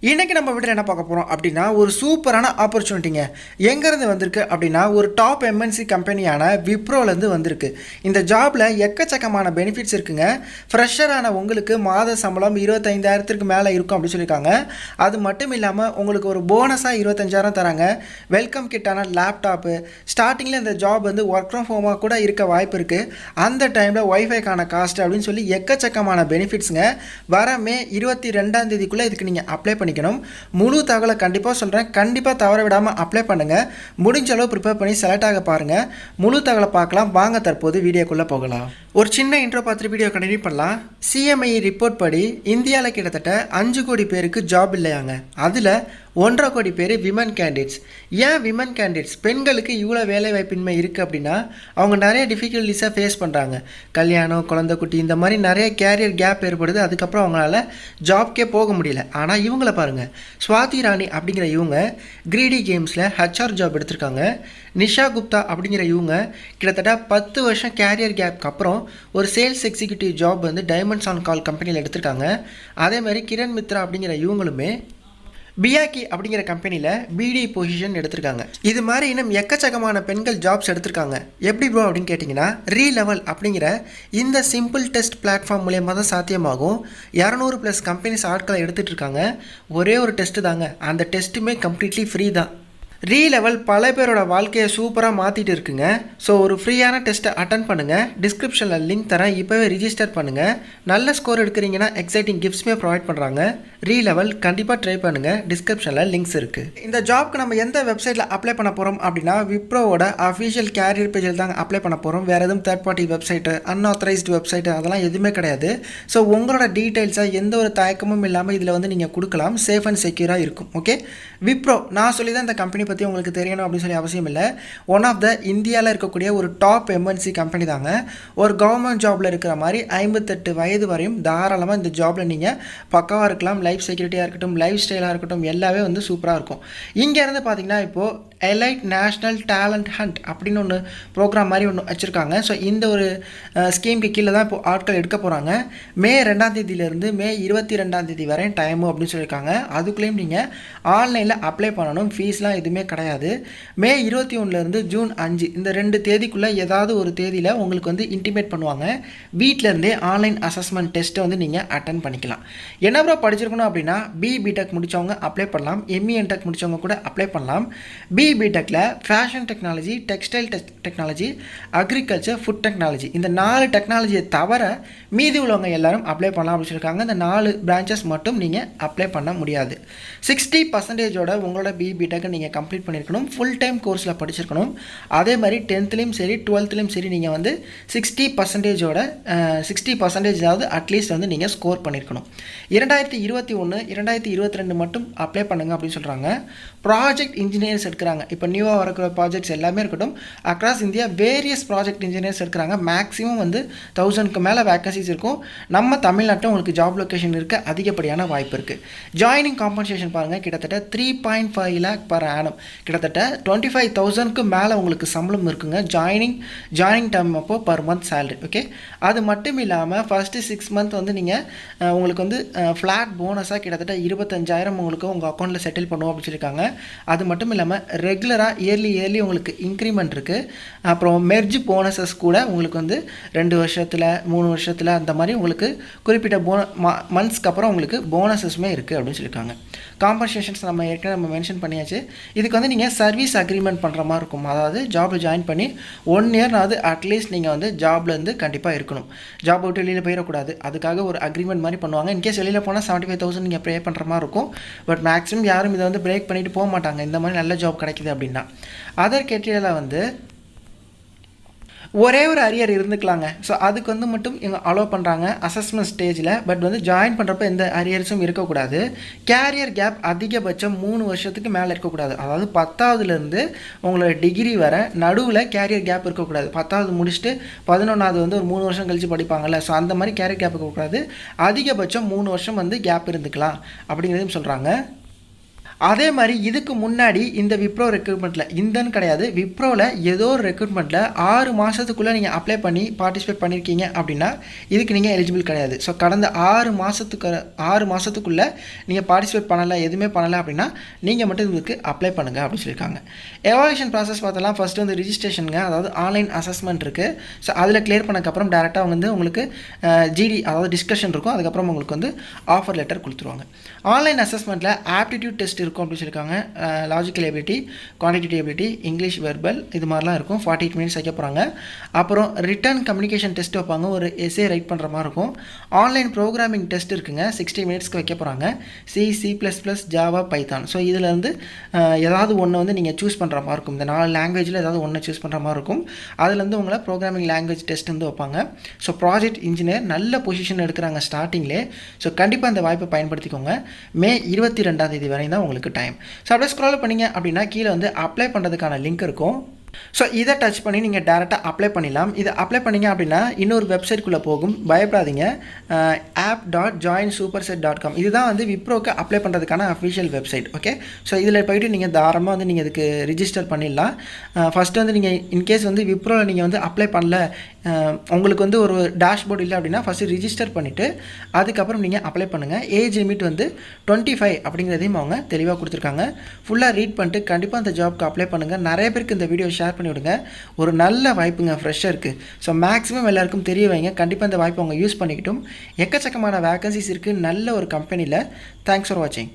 இன்றைக்கி நம்ம வீட்டில் என்ன பார்க்க போகிறோம் அப்படின்னா ஒரு சூப்பரான ஆப்பர்ச்சுனிட்டிங்க. எங்கேருந்து வந்திருக்கு அப்படின்னா ஒரு டாப் எம்என்சி கம்பெனியான விப்ரோலேருந்து வந்திருக்கு. இந்த ஜாபில் எக்கச்சக்கமான பெனிஃபிட்ஸ் இருக்குங்க. ஃப்ரெஷரான உங்களுக்கு மாத சம்பளம் 25,000க்கு மேலே இருக்கும் அப்படின்னு சொல்லியிருக்காங்க. அது மட்டும் இல்லாமல் உங்களுக்கு ஒரு போனஸாக 25,000 தராங்க. வெல்கம் கிட்டான லேப்டாப்பு, ஸ்டார்டிங்கில் இந்த ஜாப் வந்து ஒர்க் ஃப்ரம் ஹோமாக கூட இருக்க வாய்ப்பு இருக்குது. அந்த டைமில் ஒய்ஃபைக்கான காஸ்ட் அப்படின்னு சொல்லி எக்கச்சக்கமான பெனிஃபிட்ஸுங்க. வர மே 22 இதுக்கு நீங்கள் அப்ளை பண்ணிக்கணும். முழு தகவலை கண்டிப்பாக சொல்கிறேன். கண்டிப்பாக தவற விடாமல் அப்ளை பண்ணுங்கள். முடிஞ்ச அளவு ப்ரிப்பேர் பண்ணி செலக்ட் ஆக பாருங்கள். முழு தகவலை பார்க்கலாம். வாங்க தற்போது வீடியோக்குள்ளே போகலாம். ஒரு சின்ன இன்ட்ரோ பார்த்துட்டு வீடியோ கண்டினியூ பண்ணலாம். சிஎம்ஐ ரிப்போர்ட் படி இந்தியாவில் கிட்டத்தட்ட 5 கோடி பேருக்கு ஜாப் இல்லையாங்க. அதில் 1.5 கோடி பேர் விமன் கேண்டிடேட்ஸ். ஏன் விமன் கேண்டிடேட்ஸ்? பெண்களுக்கு இவ்வளோ வேலை வாய்ப்பின்மை இருக்குது அப்படின்னா அவங்க நிறைய டிஃபிகல்ட்டிஸாக ஃபேஸ் பண்ணுறாங்க. கல்யாணம், குழந்தை குட்டி, இந்த மாதிரி நிறைய கேரியர் கேப் ஏற்படுது. அதுக்கப்புறம் அவங்களால ஜாப்க்கே போக முடியல. ஆனால் இவங்கள பாருங்கள், ஸ்வாதி ராணி அப்படிங்கிற இவங்க கிரீடி கேம்ஸில் HR ஜாப் எடுத்திருக்காங்க. நிஷா குப்தா அப்படிங்கிற இவங்க கிட்டத்தட்ட 10 வருஷம் கேரியர் கேப்க்கு அப்புறம் ஒரு சேல்ஸ் எக்ஸிக்யூட்டிவ் ஜாப் வந்து டைமண்ட்ஸ் ஆன் கால் கம்பெனியில் எடுத்திருக்காங்க. அதே மாதிரி கிரண் மித்ரா அப்படிங்கிற இவங்களுமே பியாக்கி அப்படிங்கிற கம்பெனியில் பிடி பொசிஷன் எடுத்திருக்காங்க. இது மாதிரி இன்னும் எக்கச்சக்கமான பெண்கள் ஜாப்ஸ் எடுத்திருக்காங்க. எப்படி ப்ரோ அப்படின்னு கேட்டிங்கன்னா, RELEVEL அப்படிங்கிற இந்த சிம்பிள் டெஸ்ட் பிளாட்ஃபார்ம் மூலயமா தான் சாத்தியமாகும். 200+ கம்பெனிஸ் ஆட்களை எடுத்துகிட்டு இருக்காங்க. ஒரே ஒரு டெஸ்ட்டு தாங்க. அந்த டெஸ்ட்டுமே கம்ப்ளீட்லி ஃப்ரீ தான். RELEVEL பல பேரோட வாழ்க்கையை சூப்பராக மாற்றிட்டு இருக்குங்க. ஸோ ஒரு ஃப்ரீயான டெஸ்ட்டை அட்டன் பண்ணுங்கள். டிஸ்கிரிப்ஷனில் லிங்க் தரேன். இப்போவே ரிஜிஸ்டர் பண்ணுங்கள். நல்ல ஸ்கோர் எடுக்கிறீங்கன்னா எக்ஸைட்டிங் கிஃப்ட்ஸுமே ப்ரொவைட் பண்ணுறாங்க. RELEVEL கண்டிப்பாக ட்ரை பண்ணுங்கள். டிஸ்கிரிப்ஷனில் லிங்க்ஸ் இருக்குது. இந்த ஜாப்க்கு நம்ம எந்த வெப்சைட்டில் அப்ளை பண்ண போகிறோம் அப்படின்னா விப்ரோவோட அஃபிஷியல் கேரியர் பேஜில் தாங்க அப்ளை பண்ண போகிறோம். வேறு எதுவும் third party website, unauthorised website அதெல்லாம் எதுவுமே கிடையாது. ஸோ உங்களோட டீட்டெயில்ஸை எந்த ஒரு தயக்கமும் இல்லாமல் இதில் வந்து நீங்கள் கொடுக்கலாம். சேஃப் அண்ட் செக்யூராக இருக்கும். ஓகே, விப்ரோ நான் சொல்லி தான் இந்த கம்பெனி பற்றி உங்களுக்கு தெரியணும் அப்படின்னு சொல்லி அவசியம் இல்லை. ஒன் ஆஃப் த இந்தியாவில் இருக்கக்கூடிய ஒரு டாப் எம்என்சி கம்பெனி தாங்க. ஒரு கவர்மெண்ட் ஜாபில் இருக்கிற மாதிரி 58 வயது வரையும் தாராளமாக இந்த ஜாபில் நீங்கள் பக்காவாக இருக்கலாம். லைஃப் செக்யூரிட்டியாக இருக்கட்டும், லைஃப் ஸ்டைலாக இருக்கட்டும், எல்லாமே வந்து சூப்பராக இருக்கும். இங்கேருந்து பார்த்தீங்கன்னா இப்போது எலைட் நேஷ்னல் டேலண்ட் ஹண்ட் அப்படின்னு ஒன்று ப்ரோக்ராம் மாதிரி ஒன்று வச்சுருக்காங்க. ஸோ இந்த ஒரு ஸ்கீமுக்கு கீழே தான் இப்போ ஆட்கள் எடுக்க போகிறாங்க. மே 2 மே 22 வரை டைமு அப்படின்னு சொல்லியிருக்காங்க. அதுக்குள்ளேயும் நீங்கள் ஆன்லைனில் அப்ளை பண்ணணும். ஃபீஸ்லாம் எதுவுமே கிடையாது. மே 21 ஜூன் 5 இந்த 2 தேதிக்குள்ளே ஏதாவது ஒரு தேதியில் உங்களுக்கு வந்து இன்டிமேட் பண்ணுவாங்க. வீட்டிலேருந்தே ஆன்லைன் அசஸ்மெண்ட் டெஸ்ட்டை வந்து நீங்கள் அட்டன் பண்ணிக்கலாம். என்ன ப்ரோ படிச்சிருக்கணும் அப்படின்னா பிடெக் முடித்தவங்க அப்ளை பண்ணலாம். எம்இஎன்டெக் முடித்தவங்க கூட அப்ளை பண்ணலாம். பிடெக்கில் fashion technology, textile technology, agriculture, food technology, இந்த 4 டெக்னாலஜியை தவிர மீதி உள்ளவங்க எல்லாரும் அப்ளை பண்ணலாம் அப்படின்னு சொல்லியிருக்காங்க. இந்த 4 பிரான்ச்சஸ் மட்டும் நீங்கள் அப்ளை பண்ண முடியாது. 60% உங்களோட பிடெக்கை நீங்கள் கம்ப்ளீட் பண்ணியிருக்கணும். ஃபுல் டைம் கோர்ஸில் படிச்சிருக்கணும். அதே மாதிரி 10th சரி 12th சரி நீங்கள் வந்து 60% அட்லீஸ்ட் வந்து நீங்கள் ஸ்கோர் பண்ணியிருக்கணும். 2021 2022 மட்டும் அப்ளை பண்ணுங்க அப்படின்னு சொல்கிறாங்க. ப்ராஜெக்ட் இன்ஜினியர்ஸ் எடுக்கிறாங்க. இப்போ நியூவாக வரக்கூடிய ப்ராஜெக்ட்ஸ் எல்லாமே இருக்கட்டும். Across India various project engineers எடுக்கிறாங்க. மேக்ஸிமம் வந்து 1000க்கு மேலே வேக்கன்சிஸ் இருக்கும். நம்ம தமிழ்நாட்டில் உங்களுக்கு ஜாப் லொக்கேஷன் இருக்க அதிகப்படியான வாய்ப்பு இருக்குது. ஜாயினிங் காம்பன்சேஷன் பாருங்கள், கிட்டத்தட்ட 3.5 lakh per annum, கிட்டத்தட்ட 25,000க்கு மேலே உங்களுக்கு சம்பளம் இருக்குங்க. ஜாயினிங் டைம் அப்போ பர் மந்த் சேலரி. ஓகே, அது மட்டும் இல்லாமல் ஃபஸ்ட்டு 6 month வந்து நீங்கள் உங்களுக்கு வந்து ஃப்ளாட் போனஸாக கிட்டத்தட்ட 25,000 உங்களுக்கு உங்கள் அக்கௌண்ட்டில் செட்டில் பண்ணுவோம் அப்படின்னு சொல்லியிருக்காங்க. அது மட்டும் இல்லாமல் ரெகுலராக இயர்லி உங்களுக்கு இன்க்ரிமெண்ட் இருக்குது. அப்புறம் மெர்ஜ் போனஸஸ் கூட உங்களுக்கு வந்து 2 வருஷத்தில் 3 வருஷத்தில் அந்த மாதிரி உங்களுக்கு குறிப்பிட்ட மந்த்ஸ்க்கு அப்புறம் உங்களுக்கு போனஸஸுமே இருக்குது அப்படின்னு சொல்லியிருக்காங்க. காம்பன்சேஷன்ஸ் நம்ம ஏற்கனவே மென்ஷன் பண்ணியாச்சு. இதுக்கு வந்து நீங்கள் சர்வீஸ் அக்ரிமெண்ட் பண்ணுற மாதிரி இருக்கும். அதாவது ஜாபில் ஜாயின் பண்ணி 1 year அட்லீஸ்ட் நீங்கள் வந்து ஜாபில் இருந்து கண்டிப்பாக இருக்கணும். ஜாப் விட்டு வெளியில் போயிடக்கூடாது. அதுக்காக ஒரு அக்ரிமெண்ட் மாதிரி பண்ணுவாங்க. இன்கேஸ் வெளியில் போனால் 75,000 நீங்கள் ப்ரே பண்ணுற மாதிரி இருக்கும். பட் மேக்ஸிமம் யாரும் இதை வந்து பிரேக் பண்ணிட்டு போக மாட்டாங்க. இந்த மாதிரி நல்ல ஜாப் கிடைக்குது அப்படின்னா. அதர் கேட்டகரியில் வந்து ஒரே ஒரு அரியர் இருந்துக்கலாங்க. ஸோ அதுக்கு வந்து மட்டும் இவங்க அலோவ் பண்ணுறாங்க அசஸ்மெண்ட் ஸ்டேஜில். பட் வந்து ஜாயின் பண்ணுறப்ப எந்த அரியர்ஸும் இருக்கக்கூடாது. கேரியர் கேப் அதிகபட்சம் 3 வருஷத்துக்கு மேலே இருக்கக்கூடாது. அதாவது 10வதுலேருந்து உங்களோட டிகிரி வர நடுவில் கேரியர் கேப் இருக்கக்கூடாது. 10வது முடிச்சுட்டு 11வது வந்து ஒரு 3 வருஷம் கழித்து படிப்பாங்கள்ல. ஸோ அந்த மாதிரி கேரியர் கேப் இருக்கக்கூடாது. அதிகபட்சம் 3 வருஷம் வந்து கேப் இருந்துக்கலாம் அப்படிங்கிறதையும் சொல்கிறாங்க. அதே மாதிரி இதுக்கு முன்னாடி இந்த விப்ரோ ரெக்ரூட்மெண்ட்டில் இந்தன்னு கிடையாது, விப்ரோவில் ஏதோ ஒரு ரெக்ரூட்மெண்ட்டில் 6 மாதத்துக்குள்ளே நீங்கள் அப்ளை பண்ணி பார்ட்டிசிபேட் பண்ணியிருக்கீங்க அப்படின்னா இதுக்கு நீங்கள் எலிஜிபிள் கிடையாது. ஸோ கடந்த 6 மாதத்துக்குள்ளே நீங்கள் பார்ட்டிசிபேட் பண்ணலை, எதுவுமே பண்ணலை அப்படின்னா நீங்கள் மட்டும் இதுக்கு அப்ளை பண்ணுங்கள் அப்படின்னு சொல்லியிருக்காங்க. எவாலுவேஷன் ப்ராசஸ் பார்த்தலாம். ஃபஸ்ட்டு வந்து ரிஜிஸ்ட்ரேஷனுங்க, அதாவது ஆன்லைன் அசஸ்மெண்ட் இருக்குது. ஸோ அதில் கிளியர் பண்ணக்கப்புறம் டேரெக்டாக வந்து உங்களுக்கு ஜிடி அதாவது டிஸ்கஷன் இருக்கும். அதுக்கப்புறம் உங்களுக்கு வந்து ஆஃபர் லெட்டர் கொடுத்துருவாங்க. ஆன்லைன் அசஸ்மெண்ட்டில் ஆப்டிடியூட் டெஸ்ட் இருக்கும் அப்படின்னு சொல்லியிருக்காங்க. Logical ability, quantitative ability, English verbal இது மாதிரிலாம் இருக்கும். 48 மினிட்ஸ் வைக்க போகிறாங்க. அப்புறம் ரிட்டன் கம்யூனிகேஷன் டெஸ்ட் வைப்பாங்க, ஒரு எஸ்ஏ ரைட் பண்ணுற மாதிரி இருக்கும். ஆன்லைன் ப்ரோக்ராமிங் டெஸ்ட் இருக்குங்க, 60 மினிட்ஸ்க்கு வைக்க போகிறாங்க. C++, Java, Python. ஸோ இதில் வந்து ஏதாவது ஒன்று வந்து நீங்கள் சூஸ் பண்ணுற மாதிரி இருக்கும். இந்த 4 லாங்குவேஜில் ஏதாவது ஒன்று சூஸ் பண்ணுற மாதிரி இருக்கும். அதுலேருந்து உங்களை ப்ரோக்ராமிங் லாங்குவேஜ் டெஸ்ட் வந்து வைப்பாங்க. ஸோ ப்ராஜெக்ட் இன்ஜினியர் நல்ல பொசிஷன் எடுக்கிறாங்க ஸ்டார்டிங்லே. ஸோ கண்டிப்பாக அந்த வாய்ப்பை பயன்படுத்திக்கோங்க. மே 22 வரை தான் உங்களுக்கு டைம். ஸோ அப்படியே ஸ்க்ரால் பண்ணிங்க அப்படின்னா கீழே வந்து அப்ளை பண்ணுறதுக்கான லிங்க் இருக்கும். ஸோ இதை டச் பண்ணி நீங்கள் டேரெக்டாக அப்ளை பண்ணிடலாம். இதை அப்ளை பண்ணிங்க அப்படின்னா இன்னொரு வெப்சைட்குள்ளே போகும், பயப்படாதீங்க. app.joinsuperset.com இதுதான் வந்து விப்ரோக்கு அப்ளை பண்ணுறதுக்கான அஃபிஷியல் வெப்சைட். ஓகே, ஸோ இதில் போய்ட்டு நீங்கள் தாராளமாக வந்து நீங்கள் இதுக்கு ரிஜிஸ்டர் பண்ணிடலாம். ஃபஸ்ட்டு வந்து நீங்கள் இன்கேஸ் வந்து விப்ரோவில் நீங்கள் வந்து அப்ளை பண்ணல, உங்களுக்கு வந்து ஒரு டேஷ்போர்டு இல்லை அப்படின்னா ஃபஸ்ட்டு ரிஜிஸ்டர் பண்ணிவிட்டு அதுக்கப்புறம் நீங்கள் அப்ளை பண்ணுங்கள். ஏஜ் லிமிட் வந்து 25 அப்படிங்கிறதையும் அவங்க தெளிவாக கொடுத்துருக்காங்க. ஃபுல்லாக ரீட் பண்ணிட்டு கண்டிப்பாக அந்த ஜாப்க்கு அப்ளை பண்ணுங்கள். நிறைய பேருக்கு இந்த வீடியோ ஷேர் பண்ணி விடுங்க. ஒரு நல்ல வாய்ப்புங்க, ஃப்ரெஷ்ஷாக இருக்குது. ஸோ மேக்ஸிமம் எல்லாருக்கும் தெரிய வைங்க. கண்டிப்பாக இந்த வாய்ப்பை அவங்க யூஸ் பண்ணிக்கிட்டும். எக்கச்சக்கமான வேகன்சிஸ் இருக்குது நல்ல ஒரு கம்பெனியில். தேங்க்ஸ் ஃபார் வாட்சிங்.